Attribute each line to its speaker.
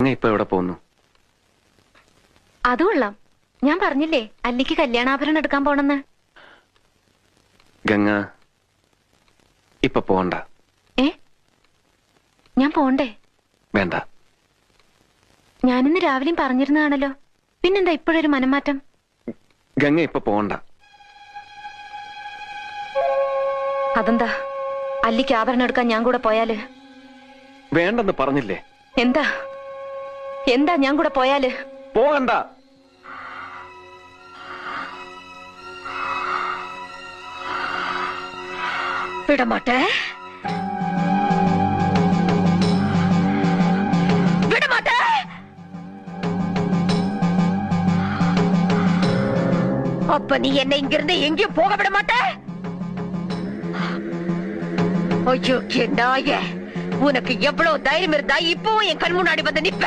Speaker 1: ഇപ്പൊ എവിടെ പോകുന്നു?
Speaker 2: അത് കൊള്ളാം. ഞാൻ പറഞ്ഞില്ലേ അല്ലിക്ക് കല്യാണാഭരണം എടുക്കാൻ പോണെന്ന്.
Speaker 1: ഗംഗ ഇപ്പൊ പോണ്ട.
Speaker 2: ഞാൻ പോണ്ടേ?
Speaker 1: വേണ്ട.
Speaker 2: ഞാനിന്ന് രാവിലെയും പറഞ്ഞിരുന്നതാണല്ലോ, പിന്നെന്താ ഇപ്പോഴൊരു മനംമാറ്റം?
Speaker 1: ഗംഗ ഇപ്പൊ പോണ്ട.
Speaker 2: അതെന്താ? അല്ലിക്ക് ആഭരണം എടുക്കാൻ ഞാൻ കൂടെ പോയാല്?
Speaker 1: വേണ്ടെന്ന് പറഞ്ഞില്ലേ?
Speaker 2: എന്താ എന്താ ഞാൻ കൂടെ പോയാല്?
Speaker 1: പോകണ്ട.
Speaker 2: വിടമാട്ടെ, വിടമാട്ടെ. அப்ப நீ என்னை இங்கிருந்து எங்கேயும் போக விட மாட்ட? ஐயோ நாயே, உனக்கு எவ்வளவு தைரியம் இருந்தா இப்பவும் என் கண் முன்னாடி வந்து நிப்ப?